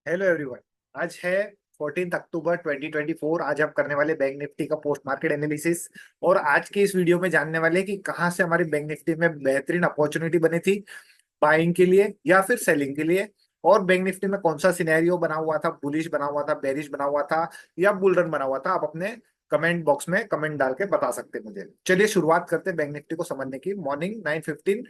Hello everyone. आज है 14 अक्टूबर 2024। आज हम करने वाले बैंक निफ्टी का पोस्ट मार्केट एनालिसिस। और आज के इस वीडियो में जानने वाले हैं कि कहाँ से हमारी बैंक निफ्टी में बेहतरीन अपॉर्चुनिटी बनी थी बाइंग के लिए या फिर सेलिंग के लिए। और बैंक निफ्टी में कौन सा सिनेरियो बना हुआ था, बुलिश बना हुआ था, बेरिश बना हुआ था या बुल रन बना हुआ था। आप अपने कमेंट बॉक्स में कमेंट डाल के बता सकते हैं मुझे। चलिए शुरुआत करते हैं बैंक निफ्टी को समझने की मॉर्निंग 9:15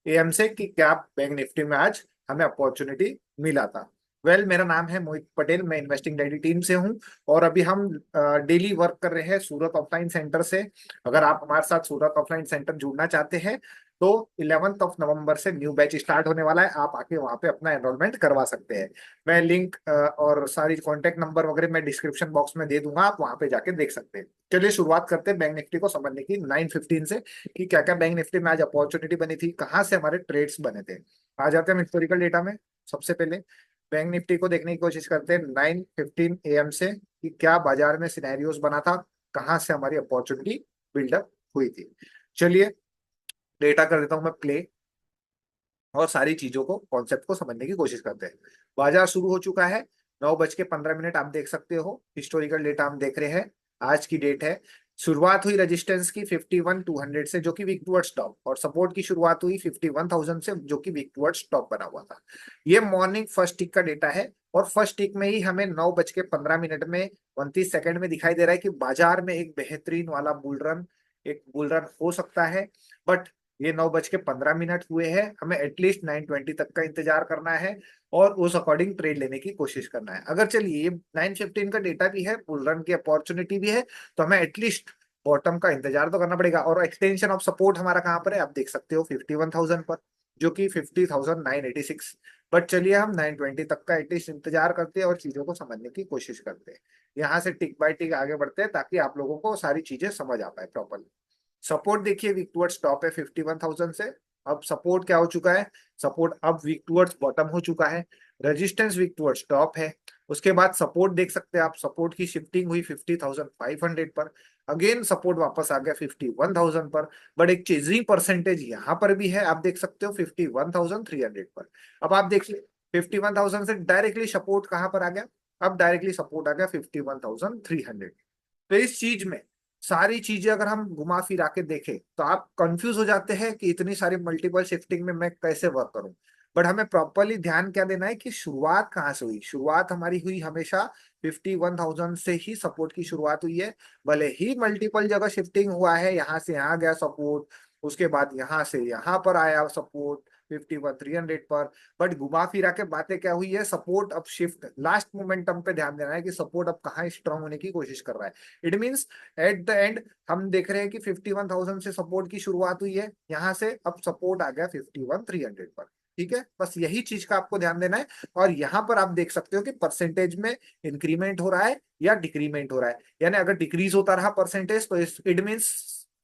AM से कि क्या बैंक निफ्टी में आज हमें अपॉर्चुनिटी मिला था। मेरा नाम है मोहित पटेल, मैं इन्वेस्टिंग डेली टीम से हूं। और अभी हम डेली वर्क कर रहे हैं सूरत ऑफलाइन सेंटर से। अगर आप हमारे साथ सूरत ऑफलाइन सेंटर जुड़ना चाहते हैं तो 11 नवंबर से न्यू बैच स्टार्ट होने वाला है। आप आके वहां पे अपना एनरोलमेंट करवा सकते हैं। मैं लिंक और सारी कॉन्टेक्ट नंबर वगैरह मैं डिस्क्रिप्शन बॉक्स में दे दूंगा, आप वहां पे जाके देख सकते हैं। चलिए शुरुआत करते हैं बैंक निफ्टी को समझने की 9:15 से कि क्या क्या बैंक निफ्टी में आज अपॉर्चुनिटी बनी थी, कहाँ से हमारे ट्रेड्स बने थे। आ जाते हैं हम हिस्टोरिकल डेटा में। सबसे पहले बैंक निफ्टी को देखने की कोशिश करते हैं 9:15 AM से कि क्या बाजार में सिनेरियोस बना था, कहाँ से हमारी अपॉर्चुनिटी बिल्डअप हुई थी। चलिए डेटा कर देता हूं मैं प्ले, और सारी चीजों को कॉन्सेप्ट को समझने की कोशिश करते हैं। बाजार शुरू हो चुका है, 9:15 आप देख सकते हो। हिस्टोरिकल डेटा हम देख रहे हैं, आज की डेट है। शुरुआत हुई रेजिस्टेंस की 51,200 से जो कि वीक टुवर्ड्स टॉप, और सपोर्ट की शुरुआत हुई 51,000 से जो कि वीक टुवर्ड्स टॉप बना हुआ था। ये मॉर्निंग फर्स्ट टिक का डेटा है। और फर्स्ट टिक में ही हमें 9:15 में 29 सेकंड में दिखाई दे रहा है कि बाजार में एक बेहतरीन वाला बुल रन हो सकता है। बट ये 9:15 हुए हैं, हमें एटलीस्ट 9:20 तक का इंतजार करना है और उस अकॉर्डिंग ट्रेड लेने की कोशिश करना है। अगर चलिए ये 9:15 का डेटा भी है, बुल रन की अपॉर्चुनिटी भी है, तो हमें एटलीस्ट बॉटम का इंतजार तो करना पड़ेगा। और एक्सटेंशन ऑफ सपोर्ट हमारा कहाँ पर है, आप देख सकते हो 51,000 पर, जो कि 50,986। बट चलिए हम 9:20 तक का एटलीस्ट इंतजार करते हैं और चीजों को समझने की कोशिश करते हैं। यहाँ से टिक बाय टिक आगे बढ़ते हैं ताकि आप लोगों को सारी चीजें समझ आ पाए प्रॉपरली। सपोर्ट देखिए वीक टुवर्ड्स टॉप है 51,000 से। अब सपोर्ट क्या हो चुका है, सपोर्ट अब वीक टुवर्ड्स बॉटम हो चुका है। रेजिस्टेंस वीक टुवर्ड्स टॉप है। उसके बाद सपोर्ट देख सकते हैं आप, सपोर्ट की शिफ्टिंग हुई 50,500 पर। अगेन सपोर्ट वापस आ गया 51,000 पर। बट एक चेजिंग परसेंटेज यहाँ पर भी है, आप देख सकते हो 51,300 पर। अब आप देख ले 51,000 से डायरेक्टली सपोर्ट कहाँ पर आ गया, अब डायरेक्टली सपोर्ट आ गया 51,300। तो इस चीज में सारी चीजें अगर हम घुमा फिरा के देखें तो आप कंफ्यूज हो जाते हैं कि इतनी सारी मल्टीपल शिफ्टिंग में मैं कैसे वर्क करूं। बट हमें प्रॉपरली ध्यान क्या देना है कि शुरुआत कहाँ से हुई। शुरुआत हमारी हुई हमेशा 51,000 से ही सपोर्ट की शुरुआत हुई है। भले ही मल्टीपल जगह शिफ्टिंग हुआ है, यहाँ से यहाँ गया सपोर्ट, उसके बाद यहाँ से यहाँ पर आया सपोर्ट 51,300 पर। बट घुमा फिरा के बातें क्या हुई है, सपोर्ट अब शिफ्ट लास्ट मोमेंटम पे ध्यान देना है कि सपोर्ट अब कहाँ स्ट्रांग होने की कोशिश कर रहा है। It means at the end हम देख रहे हैं कि 51,000 से सपोर्ट की शुरुआत हुई है, यहां से अब सपोर्ट आ गया 51,300 पर। ठीक है, बस यही चीज का आपको ध्यान देना है। और यहां पर आप देख सकते हो कि परसेंटेज में इंक्रीमेंट हो रहा है या डिक्रीमेंट हो रहा है। यानी अगर डिक्रीज होता रहा परसेंटेज तो इट मीन्स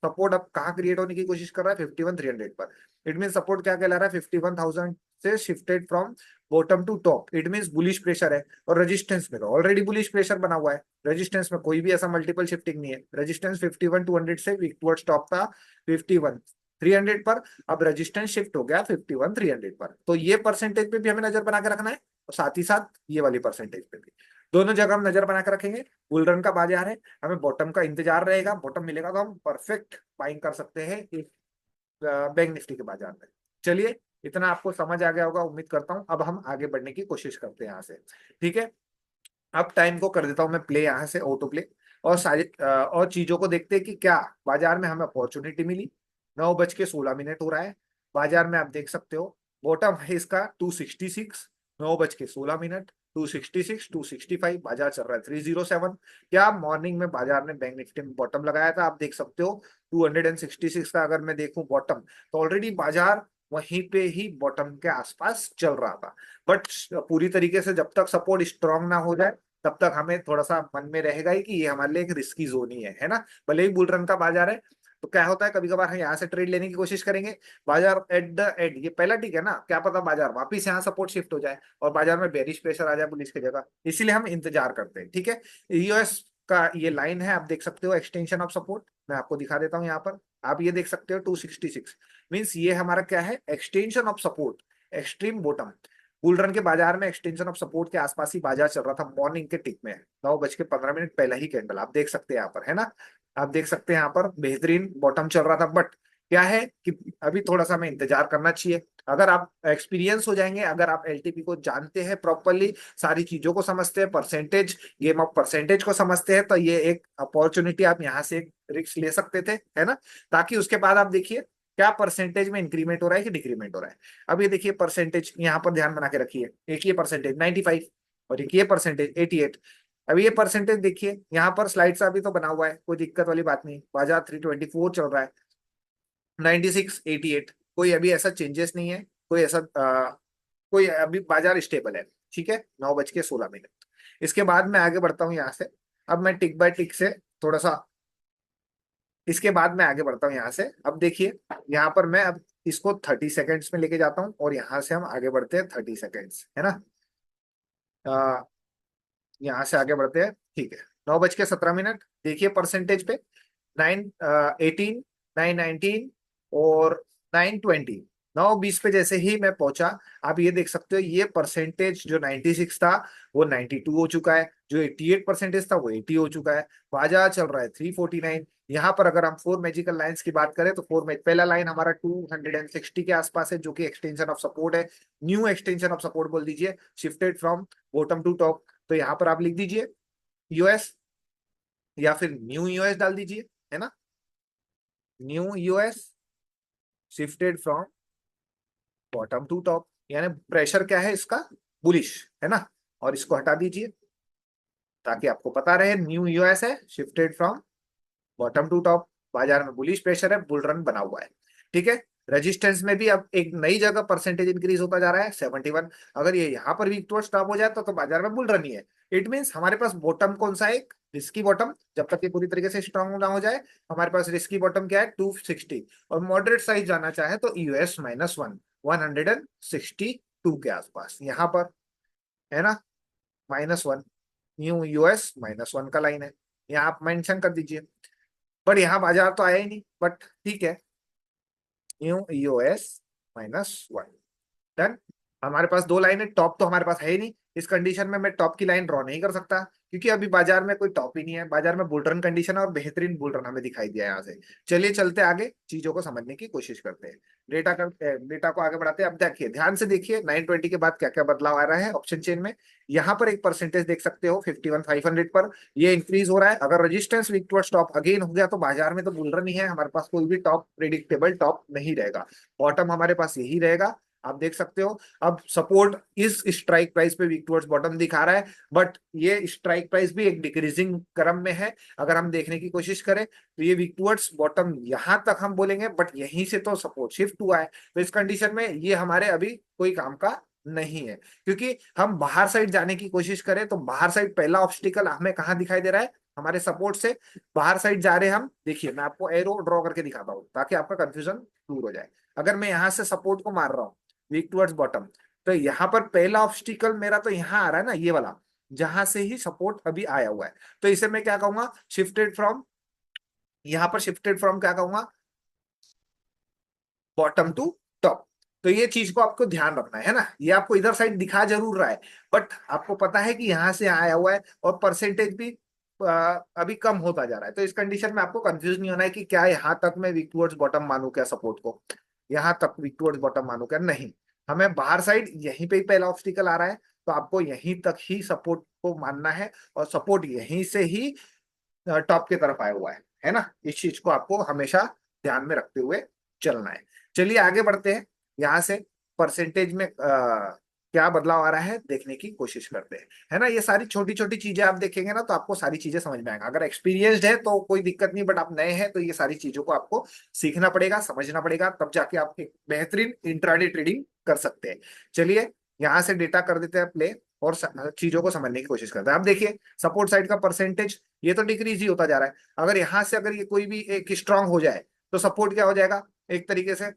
सपोर्ट अब कहाँ क्रिएट होने की कोशिश कर रहा है, 51,300 पर। इट मीन सपोर्ट क्या कहला रहा है, 51,000 से shifted from bottom to top. It mean bullish pressure है। और रेजिस्टेंस में तो ऑलरेडी बुलिश प्रेशर बना हुआ है। रेजिस्टेंस में कोई भी ऐसा मल्टीपल शिफ्टिंग नहीं है। रेजिस्टेंस 51,200 से वीक टुवर्ड्स टॉप था 51,300 पर। अब रेजिस्टेंस शिफ्ट हो गया 51,300 पर। तो ये परसेंटेज पे भी हमें नजर बना के रखना है, और साथ ही साथ ये वाली परसेंटेज पे भी। दोनों जगह हम नजर बना के रखेंगे। बुल रन का बाजार है, हमें बॉटम का इंतजार रहेगा। बॉटम मिलेगा तो हम परफेक्ट बाइंग कर सकते हैं इस बैंक निफ्टी के बाजार में। चलिए इतना आपको समझ आ गया होगा उम्मीद करता हूं। अब हम आगे बढ़ने की कोशिश करते हैं यहाँ से। ठीक है, अब टाइम को कर देता हूं मैं प्ले, यहाँ से ऑटो प्ले। और सारी और चीजों को देखते हैं कि क्या बाजार में हमें अपॉर्चुनिटी मिली। 9:16 हो रहा है। बाजार में आप देख सकते हो बॉटम है इसका 266। 9:16, 266, 265, बाजार चल रहा है 307। क्या मॉर्निंग में बाजार ने बैंक निफ्टी में बॉटम लगाया था, आप देख सकते हो 266 का। अगर मैं देखूं बॉटम, तो ऑलरेडी बाजार वहीं पे ही बॉटम के आसपास चल रहा था। बट पूरी तरीके से जब तक सपोर्ट स्ट्रांग ना हो जाए तब तक हमें थोड़ा सा मन में रहेगा ही कि ये हमारे लिए एक रिस्की जोन ही है ना। भले ही बुल रन का बाजार है, तो क्या होता है कभी कभार हम यहाँ से ट्रेड लेने की कोशिश करेंगे। बाजार एट द एंड, ये पहला टिक है ना, क्या पता बाजार वापिस यहाँ सपोर्ट शिफ्ट हो जाए और बाजार में बेरिश प्रेशर आ जाए पुलिस की जगह। इसीलिए हम इंतजार करते हैं। ठीक है, यूएस का ये लाइन है, आप देख सकते हो एक्सटेंशन ऑफ सपोर्ट। मैं आपको दिखा देता हूँ यहाँ पर, आप ये देख सकते हो 266। मीन्स ये हमारा क्या है, extension of support, extreme bottom. Bull run के बाजार में एक्सटेंशन ऑफ सपोर्ट के आसपास ही बाजार चल रहा था मॉर्निंग के टिक में, 9:15 पहला ही कैंडल आप देख सकते हैं यहाँ पर, है ना। आप देख सकते हैं यहाँ पर बेहतरीन बॉटम चल रहा था, बट क्या है कि अभी थोड़ा सा हमें इंतजार करना चाहिए। अगर आप एक्सपीरियंस हो जाएंगे, अगर आप एलटीपी को जानते हैं प्रॉपरली, सारी चीजों को समझते हैं, परसेंटेज, गेम ऑफ परसेंटेज को समझते हैं, तो ये एक अपॉर्चुनिटी आप यहाँ से एक रिस्क ले सकते थे, है ना। ताकि उसके बाद आप देखिए क्या परसेंटेज में इंक्रीमेंट हो रहा है कि डिक्रीमेंट हो रहा है। अब ये देखिए परसेंटेज यहाँ पर ध्यान बना के रखिए, एक ये परसेंटेज 95 और एक ये परसेंटेज 88। अब ये परसेंटेज देखिए यहाँ पर स्लाइड सा अभी तो बना हुआ है, कोई दिक्कत वाली बात नहीं, बाजार 324 चल रहा है, 96 88, कोई अभी ऐसा चेंजेस नहीं है, कोई ऐसा कोई अभी बाजार स्टेबल है। ठीक है, 9:16। इसके बाद मैं आगे बढ़ता हूँ यहाँ से। अब मैं टिक बाय टिक से थोड़ा सा, इसके बाद मैं आगे बढ़ता हूँ यहाँ से। अब देखिए यहाँ पर मैं अब इसको 30 सेकेंड्स में लेके जाता हूँ और यहाँ से हम आगे बढ़ते हैं 30 सेकेंड्स, है ना। आ, यहाँ से आगे बढ़ते हैं, ठीक है। 9:17 देखिए परसेंटेज पे 918, 919 और 920, 9:20 पे जैसे ही मैं पहुंचा, आप ये देख सकते हो ये परसेंटेज जो 96 था वो 92 हो चुका है, जो 88 परसेंटेज था वो 80 हो चुका है, बाजार चल रहा है 349। यहाँ पर अगर हम फोर मैजिकल लाइंस की बात करें तो पहला लाइन हमारा 260 के आसपास है, जो कि एक्सटेंशन ऑफ सपोर्ट है, न्यू एक्सटेंशन ऑफ सपोर्ट बोल दीजिए, shifted from bottom to top. तो यहाँ पर आप लिख दीजिए यूएस या फिर न्यू यूएस डाल दीजिए, है ना, new US shifted from bottom to top, यानी प्रेशर क्या है इसका, बुलिश, है ना। और इसको हटा दीजिए ताकि आपको पता रहे न्यू यूएस है, shifted from bottom to top, बाजार में बुलिश प्रेशर है, बुल रन बना हुआ है। ठीक है, रेजिस्टेंस में भी अब एक नई जगह परसेंटेज इंक्रीज होता जा रहा है 71। अगर ये यहाँ पर वीक टू स्टॉप हो जाए तो बाजार में बुल रन ही है। इट मीन्स हमारे पास बॉटम कौन सा है, एक रिस्की बॉटम, जब तक ये पूरी तरीके से स्ट्रांग ना हो जाए हमारे पास रिस्की बॉटम क्या है 260, और मॉडरेट साइज जाना चाहे तो यूएस -1 162 के आसपास यहाँ पर, है ना, -1, न्यू यूएस -1 का लाइन है, यहाँ आप मेंशन कर दीजिए। बट यहाँ बाजार तो आया ही नहीं, बट ठीक है, न्यू यूएस -1 डन। हमारे पास दो लाइन है, टॉप तो हमारे पास है ही नहीं, इस कंडीशन में मैं टॉप की लाइन ड्रॉ नहीं कर सकता, क्योंकि अभी बाजार में कोई टॉप ही नहीं है, बाजार में बुलरन कंडीशन है और बेहतरीन बुलरन हमें दिखाई दिया यहाँ से। चलिए चलते आगे, चीजों को समझने की कोशिश करते हैं, डेटा को आगे बढ़ाते हैं। अब देखिए ध्यान से देखिए 920 के बाद क्या क्या बदलाव आ रहा है ऑप्शन चेन में। यहाँ पर एक परसेंटेज देख सकते हो 51,500 पर ये इंक्रीज हो रहा है। अगर resistance weak to stop again हो गया तो बाजार में तो बुलरन ही है, हमारे पास कोई भी टॉप प्रिडिक्टेबल टॉप नहीं रहेगा, बॉटम हमारे पास यही रहेगा, आप देख सकते हो। अब सपोर्ट इस स्ट्राइक प्राइस पे वीक टुवर्ड्स बॉटम दिखा रहा है, बट ये स्ट्राइक प्राइस भी एक डिक्रीजिंग क्रम में है। अगर हम देखने की कोशिश करें तो ये वीक टुवर्ड्स बॉटम यहां तक हम बोलेंगे, बट यहीं से तो सपोर्ट शिफ्ट हुआ है, तो इस कंडीशन में ये हमारे अभी कोई काम का नहीं है। क्योंकि हम बाहर साइड जाने की कोशिश करें तो बाहर साइड पहला ऑब्स्टिकल हमें कहाँ दिखाई दे रहा है, हमारे सपोर्ट से बाहर साइड जा रहे हैं हम। देखिए मैं आपको एरो ड्रॉ करके दिखाता हूँ ताकि आपका कंफ्यूजन दूर हो जाए। अगर मैं यहाँ से सपोर्ट को मार रहा हूँ वीक टुवर्ड्स बॉटम, तो यहाँ पर पहला ऑब्स्टिकल मेरा तो यहाँ आ रहा है ना, ये वाला, जहां से ही सपोर्ट अभी आया हुआ है, तो इसे मैं क्या कहूंगा, शिफ्टेड फ्रॉम, यहाँ पर शिफ्टेड फ्रॉम क्या कहूंगा, बॉटम टू टॉप। तो ये चीज को आपको ध्यान रखना है ना, ये आपको इधर साइड दिखा जरूर रहा है, बट आपको पता है कि यहाँ से आया हुआ है और परसेंटेज भी अभी कम होता जा रहा है। तो इस कंडीशन में आपको कंफ्यूज नहीं होना है कि क्या यहाँ तक मैं वीक टुवर्ड्स बॉटम मानू क्या सपोर्ट को, यहाँ तक वीक टुवर्ड्स बॉटम मानू क्या, नहीं। हमें बाहर साइड यहीं पे ही पहला ऑब्स्टिकल आ रहा है, तो आपको यहीं तक ही सपोर्ट को मानना है, और सपोर्ट यहीं से ही टॉप की तरफ आया हुआ है ना। इस चीज को आपको हमेशा ध्यान में रखते हुए चलना है। चलिए आगे बढ़ते हैं, यहाँ से परसेंटेज में क्या बदलाव आ रहा है देखने की कोशिश करते हैं, है ना। ये सारी छोटी छोटी चीजें आप देखेंगे ना तो आपको सारी चीजें समझ में आएगा। अगर एक्सपीरियंस्ड है तो कोई दिक्कत नहीं, बट आप नए हैं तो ये सारी चीजों को आपको सीखना पड़ेगा, समझना पड़ेगा, तब जाके आप एक बेहतरीन इंट्राडे ट्रेडिंग कर सकते हैं। चलिए यहाँ से डेटा कर देते हैं प्ले और चीजों को समझने की कोशिश करते हैं। आप देखिए सपोर्ट साइड का परसेंटेज ये तो डिक्रीज ही होता जा रहा है। अगर यहाँ से अगर ये कोई भी एक स्ट्रांग हो जाए तो सपोर्ट क्या हो जाएगा, एक तरीके से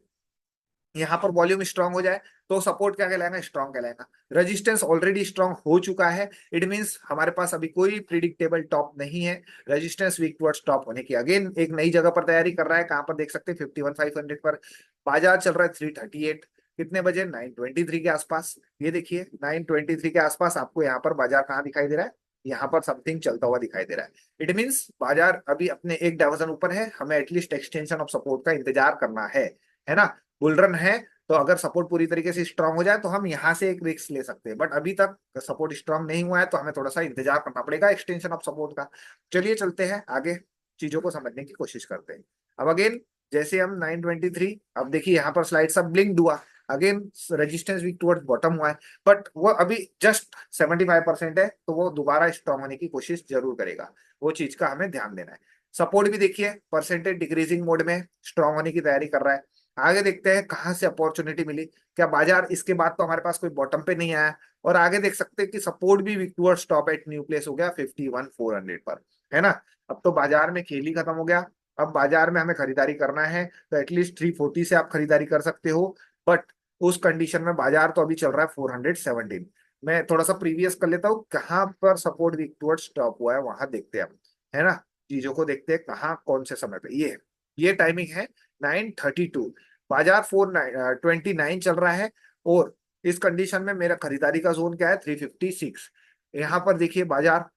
यहाँ पर वॉल्यूम स्ट्रांग हो जाए तो सपोर्ट क्या कहलाएगा, स्ट्रांग कहलाएगा। रेजिस्टेंस ऑलरेडी स्ट्रांग हो चुका है, इट मींस हमारे पास अभी कोई प्रिडिक्टेबल टॉप नहीं है। रेजिस्टेंस वीक टुवर्ड्स टॉप होने की अगेन एक नई जगह पर तैयारी कर रहा है, कहां पर देख सकते हैं 51,500 पर, बाजार चल रहा है 338, कितने बजे? 9:23 के आसपास। ये देखिए 9:23 के आसपास आपको यहाँ पर बाजार कहाँ दिखाई दे रहा है? यहाँ पर समथिंग चलता हुआ दिखाई दे रहा है। इट मीन्स बाजार अभी अपने एक डायवर्जन ऊपर है, हमें एटलीस्ट एक्सटेंशन ऑफ सपोर्ट का इंतजार करना है ना। बुल रन है तो अगर सपोर्ट पूरी तरीके से स्ट्रांग हो जाए तो हम यहाँ से एक रिस्क ले सकते हैं, बट अभी तक सपोर्ट स्ट्रांग नहीं हुआ है तो हमें थोड़ा सा इंतजार करना पड़ेगा एक्सटेंशन ऑफ सपोर्ट का। चलिए चलते हैं आगे, चीजों को समझने की कोशिश करते हैं। अब अगेन जैसे हम 9:23, अब देखिए यहाँ पर स्लाइड सब ब्लिंक्ड हुआ, again resistance weak towards bottom हुआ है, बट वो अभी जस्ट 75% है, तो वो दोबारा स्ट्रांग होने की कोशिश जरूर करेगा। वो चीज का हमें ध्यान देना है। सपोर्ट भी देखिए परसेंटेज डिक्रीजिंग मोड में स्ट्रांग होने की तैयारी कर रहा है। आगे देखते हैं कहाँ से अपॉर्चुनिटी मिली, क्या बाजार इसके बाद तो हमारे पास कोई बॉटम पे नहीं आया, और आगे देख सकते हैं कि सपोर्ट भी weak towards stop at new place हो गया 51,400 पर, है ना। अब तो बाजार में खेल ही खत्म हो गया। अब बाजार में हमें खरीदारी करना है तो एटलीस्ट 340 से आप खरीदारी कर सकते हो, बट उस कंडीशन में बाजार तो अभी चल रहा है 417। मैं थोड़ा सा प्रीवियस कर लेता हूँ कहाँ पर सपोर्ट वीक टुवर्ड्स स्टॉप हुआ है, वहां देखते हैं हम, है ना। चीजों को देखते हैं कहाँ कौन से समय पे। ये टाइमिंग है 9:32, बाजार 429 चल रहा है, और इस कंडीशन में मेरा खरीदारी का जोन क्या है? 356। यहाँ पर देखिए बाजार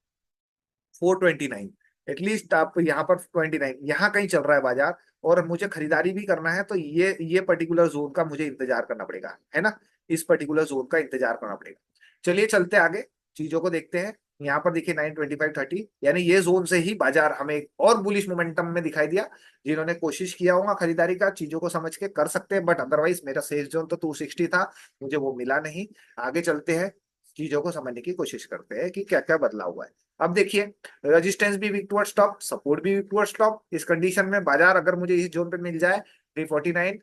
429, एटलीस्ट आप यहाँ पर 29 यहाँ कहीं चल रहा है बाजार, और मुझे खरीदारी भी करना है तो ये पर्टिकुलर जोन का मुझे इंतजार करना पड़ेगा, है ना। इस पर्टिकुलर जोन का इंतजार करना पड़ेगा। चलिए चलते आगे, चीजों को देखते हैं। यहाँ पर देखिए 9:25:30, यानी ये जोन से ही बाजार हमें एक और बुलिश मोमेंटम में दिखाई दिया। जिन्होंने कोशिश किया होगा खरीदारी का, चीजों को समझ के कर सकते हैं, बट अदरवाइज मेरा सेफ जोन तो 260 था, मुझे वो मिला नहीं। आगे चलते हैं, चीजों को समझने की कोशिश करते हैं कि क्या क्या बदला हुआ है। अब देखिए रेजिस्टेंस भी वीक टुवर्ड्स टॉप, सपोर्ट भी वीक टुवर्ड्स टॉप। इस कंडीशन में बाजार अगर मुझे इस जोन पे मिल जाए 349,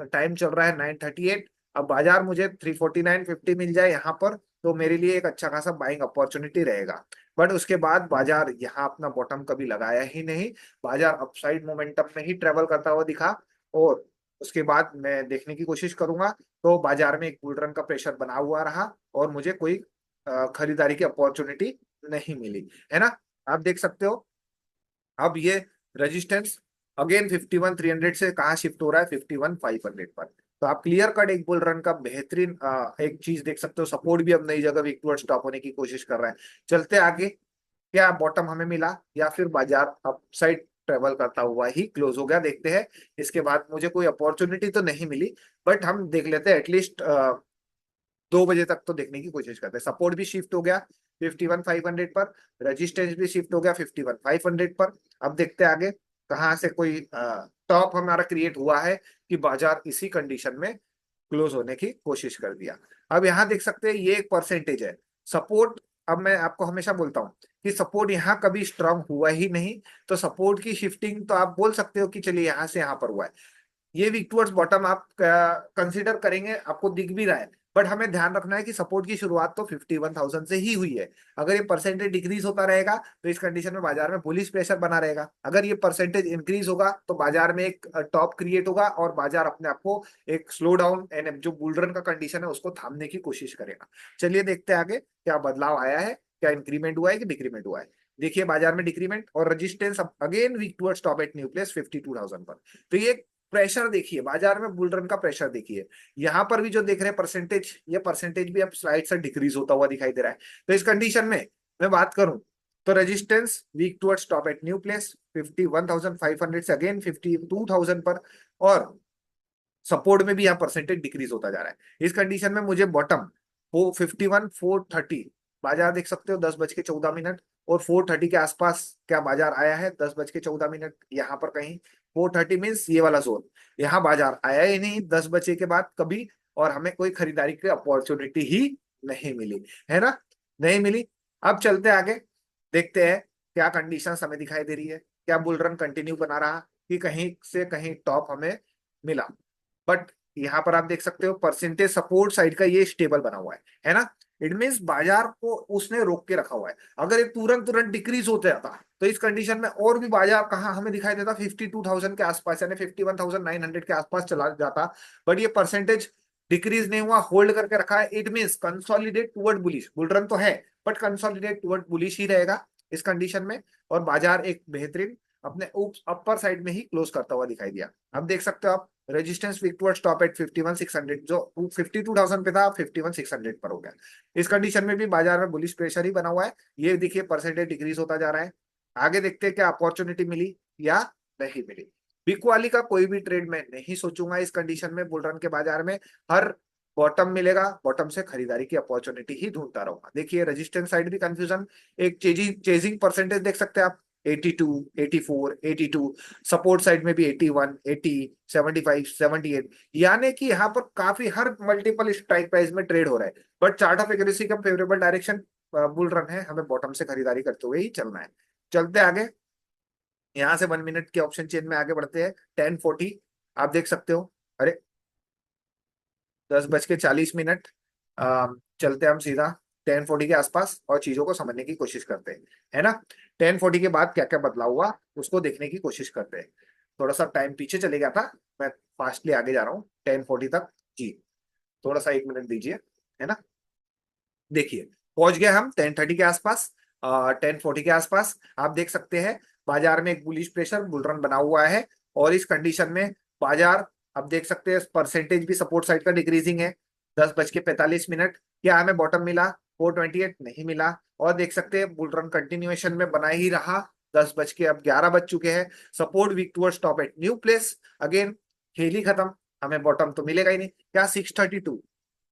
टाइम चल रहा है 9:38, अब बाजार मुझे 349.50 मिल जाए यहाँ पर, तो मेरे लिए एक अच्छा खासा बाइंग अपॉर्चुनिटी रहेगा। बट उसके बाद बाजार यहाँ अपना बॉटम कभी लगाया ही नहीं, बाजार अपसाइड मोमेंटम में ही ट्रेवल करता हुआ दिखा, और उसके बाद मैं देखने की कोशिश करूंगा तो बाजार में एक बुल रन का प्रेशर बना हुआ रहा, और मुझे कोई खरीदारी की अपॉर्चुनिटी नहीं मिली, है ना। आप देख सकते हो अब ये रेजिस्टेंस अगेन 51,300 से कहाँ शिफ्ट हो रहा है? 51,500 पर। तो आप क्लियर कट एक बुल रन का बेहतरीन एक चीज देख सकते हो, सपोर्ट भी अब नई जगह वीक टुवर्ड्स स्टॉप होने की कोशिश कर रहा है। चलते आगे, क्या बॉटम हमें मिला या फिर बाजार अपसाइड ट्रेवल करता हुआ ही क्लोज हो गया, देखते हैं। इसके बाद मुझे कोई अपॉर्चुनिटी तो नहीं मिली, बट हम देख लेते हैं एटलीस्ट 2 बजे तक तो देखने की कोशिश करते हैं। सपोर्ट भी शिफ्ट हो गया 51,500 पर, रेजिस्टेंस भी शिफ्ट हो गया 51,500 पर। अब देखते हैं आगे कहाँ से कोई टॉप हमारा क्रिएट हुआ है कि बाजार इसी कंडीशन में क्लोज होने की कोशिश कर दिया। अब यहाँ देख सकते हैं ये एक परसेंटेज है सपोर्ट। अब मैं आपको हमेशा बोलता हूँ कि सपोर्ट यहाँ कभी स्ट्रांग हुआ ही नहीं, तो सपोर्ट की शिफ्टिंग तो आप बोल सकते हो कि चलिए यहाँ से यहाँ पर हुआ है। ये वीक टुवर्ड्स बॉटम आप कंसीडर करेंगे, आपको दिख भी रहा है, बट हमें ध्यान रखना है कि सपोर्ट की शुरुआत तो 51,000 से ही हुई है। अगर ये परसेंटेज डिक्रीज होता रहेगा तो इस कंडीशन में बाजार में बुलिश प्रेशर बना रहेगा, अगर ये परसेंटेज इंक्रीज होगा तो बाजार में एक टॉप क्रिएट होगा, और बाजार अपने आप को एक स्लो डाउन एंड जो बुल रन का कंडीशन है उसको थामने की कोशिश करेगा। चलिए देखते हैं आगे क्या बदलाव आया है, क्या इंक्रीमेंट हुआ है कि डिक्रीमेंट हुआ है। देखिए बाजार में डिक्रीमेंट और resistance again weak towards stop at new place 52,000 पर। तो ये प्रेशर देखिए, बाजार में बुल रन का प्रेशर देखिए। यहां पर भी जो देख रहे हैं परसेंटेज, ये परसेंटेज भी अब स्लाइड से डिक्रीज होता हुआ दिखाई दे रहा है। तो इस कंडीशन में मैं बात करूं तो resistance weak towards stop at new place 51,500 से अगेन 52,000 पर, और सपोर्ट में भी यहाँ परसेंटेज डिक्रीज होता जा रहा है। इस कंडीशन में मुझे बॉटम वो 51,430, बाजार देख सकते हो 10:14 और 430 के आसपास क्या बाजार आया है? 10:14 यहाँ पर कहीं 430 मीन्स ये वाला जोन, यहाँ बाजार आया ही नहीं 10 बजे के बाद कभी, और हमें कोई खरीदारी की अपॉर्चुनिटी ही नहीं मिली, है ना, नहीं मिली। अब चलते आगे, देखते हैं क्या कंडीशन हमें दिखाई दे रही है, क्या बुल रन कंटिन्यू बना रहा कि कहीं से कहीं टॉप हमें मिला। बट यहाँ पर आप देख सकते हो परसेंटेज सपोर्ट साइड का ये स्टेबल बना हुआ है ना। इट मीन्स बाजार को उसने रोक के रखा हुआ है। अगर ये तुरंत तुरंत डिक्रीज होते जाता तो इस कंडीशन में और भी बाजार कहाँ हमें दिखाई देता? 52,000 के आसपास, यानी 51,900 के आसपास चला जाता। बट ये परसेंटेज डिक्रीज नहीं हुआ, होल्ड करके रखा है। It means consolidate toward bullish, bull run तो है बट कंसोलिडेट टुवर्ड बुलिश ही रहेगा इस कंडीशन में, और बाजार एक बेहतरीन अपने अपर साइड में ही क्लोज करता हुआ दिखाई दिया। अब देख सकते हो आप resistance weak toward stop at 51,600, जो 52,000 पे था 51,600 पर हो गया। इस कंडीशन में भी बाजार में बुलिश प्रेशर ही बना हुआ है। ये देखिए परसेंटेज डिक्रीज होता जा रहा है। आगे देखते हैं क्या अपॉर्चुनिटी मिली या नहीं मिली। बिग वाली का कोई भी ट्रेड मैं नहीं सोचूंगा इस कंडीशन में। बुल रन के बाजार में हर बॉटम मिलेगा, बॉटम से खरीदारी की अपॉर्चुनिटी ही ढूंढता रहूंगा। देखिए रेजिस्टेंस साइड भी कंफ्यूजन, एक चेजिंग परसेंटेज देख सकते हैं आप, 82, 84, 82। सपोर्ट साइड में भी 81, 80, 75, 78। यानी कि यहाँ पर काफी हर मल्टीपल स्ट्राइक प्राइस में ट्रेड हो रहा है, बट चार्ट ऑफ एक्यूरेसी का फेवरेबल डायरेक्शन बुल रन है। हमें बॉटम से खरीदारी करते हुए ही चलना है। चलते आगे, यहाँ से 1 मिनट के ऑप्शन चेन में आगे बढ़ते हैं। 10:40 आप देख सकते हो। अरे 10:40। चलते हम सीधा 10:40 के आसपास और चीजों को समझने की कोशिश करते हैं, है ना। 10:40 के बाद क्या क्या बदलाव हुआ उसको देखने की कोशिश करते हैं। थोड़ा सा टाइम पीछे चले गया था, मैं फास्टली आगे जा रहा हूँ 10:40 तक जी। थोड़ा सा 1 मिनट दीजिए, है ना। देखिए पहुंच गए हम 10:30 के आसपास। 10:40 के आसपास आप देख सकते हैं बाजार में एक बुलिश प्रेशर बुल रन बना हुआ है। और इस कंडीशन में बाजार, आप देख सकते हैं परसेंटेज भी सपोर्ट साइड का डिक्रीजिंग है। 10:45। क्या हमें बॉटम मिला? 428 नहीं मिला। और देख सकते हैं बुल रन कंटिन्यूएशन में बना ही रहा। 10 बज के अब 11 बज चुके हैं। Support weak toward stop at new place. Again खेल ही खत्म, हमें बॉटम तो मिलेगा ही नहीं। क्या 632?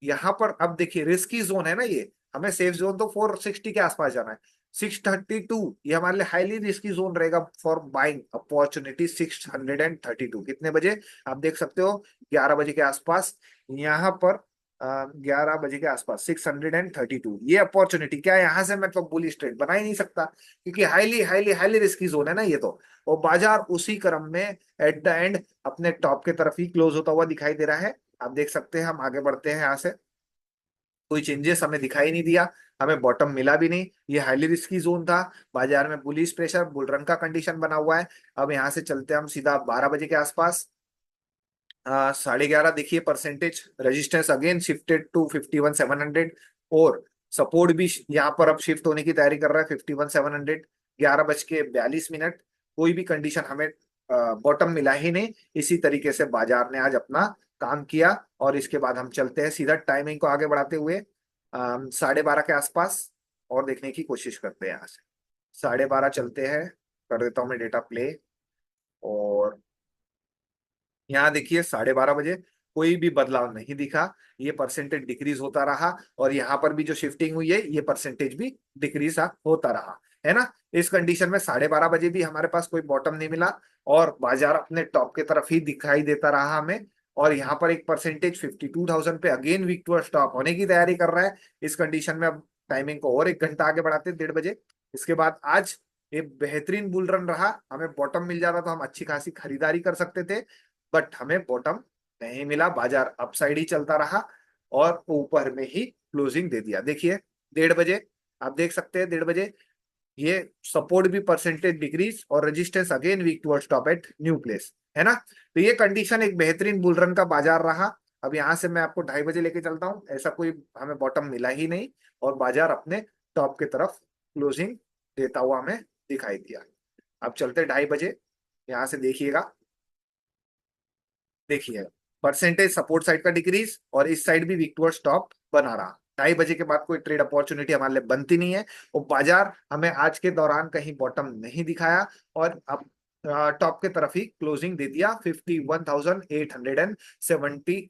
यहाँ पर अब देखिए रिस्की जोन है ना ये, हमें सेफ जोन तो 460 के आसपास जाना है। 632 ये हमारे लिए हाईली रिस्की जोन रहेगा फॉर बाइंग अपॉर्चुनिटी। 632 कितने बजे आप देख सकते हो? 11 बजे के आसपास। यहाँ पर 11 बजे के आसपास 632 ये अपॉर्चुनिटी। क्या यहाँ से मैं तो बुलिश ट्रेड बना ही नहीं सकता, क्योंकि highly highly highly risky zone है ना ये तो। और बाजार उसी क्रम में एट द एंड अपने टॉप के तरफ ही क्लोज होता हुआ दिखाई दे रहा है। आप देख सकते हैं। हम आगे बढ़ते हैं यहाँ से। कोई चेंजेस हमें दिखाई नहीं दिया, हमें बॉटम मिला भी नहीं। ये हाईली रिस्की जोन था। बाजार में बुलिश प्रेशर बुल रन का कंडीशन बना हुआ है। अब यहाँ से चलते हैं हम सीधा 12 बजे के आसपास। 11:30 देखिए percentage resistance again shifted to 51,700। और सपोर्ट भी यहाँ पर अब शिफ्ट होने की तैयारी कर रहा है 51,700। 11:42। कोई भी कंडीशन हमें बॉटम मिला ही नहीं। इसी तरीके से बाजार ने आज अपना काम किया। और इसके बाद हम चलते हैं सीधा टाइमिंग को आगे बढ़ाते हुए 12:30 के आसपास और देखने की कोशिश करते हैं। यहाँ से 12:30 चलते हैं, कर देता हूँ मैं डेटा प्ले। और यहाँ देखिए 12:30 बजे कोई भी बदलाव नहीं दिखा। ये परसेंटेज डिक्रीज होता रहा। और यहाँ पर भी जो शिफ्टिंग हुई है ये परसेंटेज भी डिक्रीज होता रहा, है ना। इस कंडीशन में 12:30 बजे भी हमारे पास कोई बॉटम नहीं मिला और बाजार अपने टॉप की तरफ ही दिखाई देता रहा हमें। और यहाँ पर एक परसेंटेज 52,000 पे अगेन वीक टू स्टॉप होने की तैयारी कर रहा है। इस कंडीशन में अब टाइमिंग को और 1 घंटा आगे बढ़ाते हैं 1:30 बजे। इसके बाद आज ये बेहतरीन बुल रन रहा। हमें बॉटम मिल जाता तो हम अच्छी खासी खरीदारी कर सकते थे, बट हमें बॉटम नहीं मिला। बाजार अपसाइड ही चलता रहा और ऊपर में ही क्लोजिंग दे दिया। देखिए 1:30 बजे आप देख सकते हैं 1:30 बजे ये सपोर्ट भी परसेंटेज डिक्रीज और resistance again weak toward stop at new place, है ना। तो ये कंडीशन एक बेहतरीन बुल रन का बाजार रहा। अब यहाँ से मैं आपको 2:30 बजे लेके चलता हूँ। ऐसा कोई हमें बॉटम मिला ही नहीं और बाजार अपने टॉप की तरफ क्लोजिंग देता हुआ हमें दिखाई दिया। अब चलते 2:30 बजे। यहाँ से देखिएगा, देखिए परसेंटेज सपोर्ट साइड का डिक्रीज और इस साइड भी वीक टुवर्ड स्टॉप बना रहा। 2:30 बजे के बाद कोई ट्रेड अपॉर्चुनिटी हमारे लिए बनती नहीं है। और बाजार हमें आज के दौरान कहीं बॉटम नहीं दिखाया और अब टॉप के तरफ ही क्लोजिंग दे दिया। 51,870,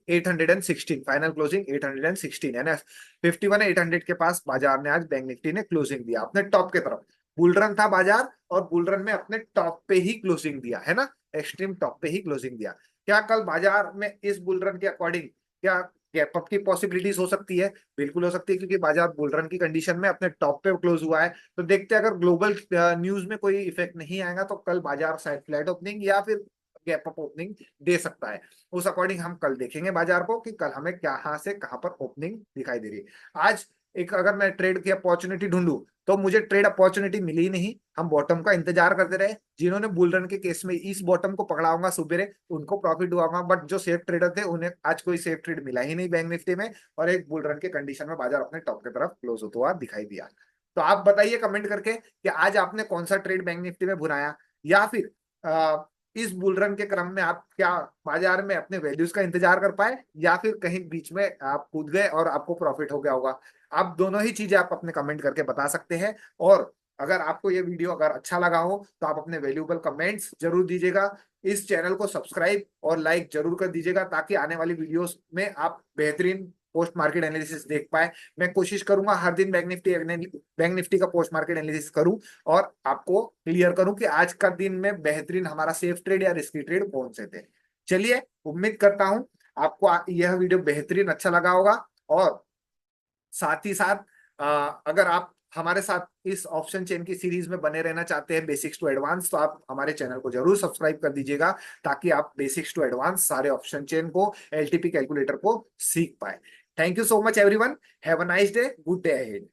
816 फाइनल क्लोजिंग 816 है ना। 51,800 के पास बाजार ने आज बैंक निफ्टी ने क्लोजिंग दिया अपने टॉप के तरफ। बुल रन था बाजार और बुल रन में अपने टॉप पे ही क्लोजिंग दिया, है ना। एक्सट्रीम टॉप पे ही क्लोजिंग दिया। क्या कल बाजार में इस बुल रन के अकॉर्डिंग क्या गैप अप की पॉसिबिलिटीज हो सकती है? बिल्कुल हो सकती है, क्योंकि बाजार बुल रन की कंडीशन में अपने टॉप पे क्लोज हुआ है। तो देखते हैं अगर ग्लोबल न्यूज में कोई इफेक्ट नहीं आएगा तो कल बाजार शायद फ्लैट ओपनिंग या फिर गैप अप ओपनिंग दे सकता है। उस अकॉर्डिंग हम कल देखेंगे बाजार को कि कल हमें कहाँ से कहाँ पर ओपनिंग दिखाई दे रही है। आज एक अगर मैं ट्रेड की अपॉर्चुनिटी ढूंढूं तो मुझे ट्रेड अपॉर्चुनिटी मिली ही नहीं। हम बॉटम का इंतजार करते रहे। जिन्होंने बुल रन के केस में इस बॉटम को पकड़ा होगा सुबेरे उनको प्रॉफिट हुआ होगा, बट जो सेफ ट्रेडर थे उन्हें आज कोई सेफ ट्रेड मिला ही नहीं बैंक निफ्टी में। और एक बुल रन के कंडीशन में बाजार अपने टॉप की तरफ क्लोज होता हुआ दिखाई दिया। तो आप बताइए कमेंट करके कि आज आपने कौन सा ट्रेड बैंक निफ्टी में भुनाया, या फिर इस बुल रन के क्रम में आप क्या बाजार में अपने वैल्यूज का इंतजार कर पाए, या फिर कहीं बीच में आप कूद गए और आपको प्रॉफिट हो गया होगा। आप दोनों ही चीजें आप अपने कमेंट करके बता सकते हैं। और अगर आपको ये वीडियो अगर अच्छा लगा हो तो आप अपने वैल्यूएबल कमेंट्स जरूर दीजिएगा। इस चैनल को सब्सक्राइब और लाइक जरूर कर दीजिएगा, ताकि आने वाली वीडियोस में आप बेहतरीन पोस्ट मार्केट एनालिसिस देख पाए। मैं कोशिश करूंगा हर दिन बैंक निफ्टी का पोस्ट मार्केट एनालिसिस करूं और आपको क्लियर करूं कि आज का दिन में बेहतरीन हमारा सेफ ट्रेड या रिस्की ट्रेड कौन से थे। चलिए, उम्मीद करता हूं आपको यह वीडियो बेहतरीन अच्छा लगा होगा। और साथ ही साथ अगर आप हमारे साथ इस ऑप्शन चेन की सीरीज में बने रहना चाहते हैं बेसिक्स टू एडवांस, तो आप हमारे चैनल को जरूर सब्सक्राइब कर दीजिएगा, ताकि आप बेसिक्स टू एडवांस सारे ऑप्शन चेन को, एलटीपी कैलकुलेटर को सीख पाए। Thank you so much everyone. Have a nice day, good day ahead.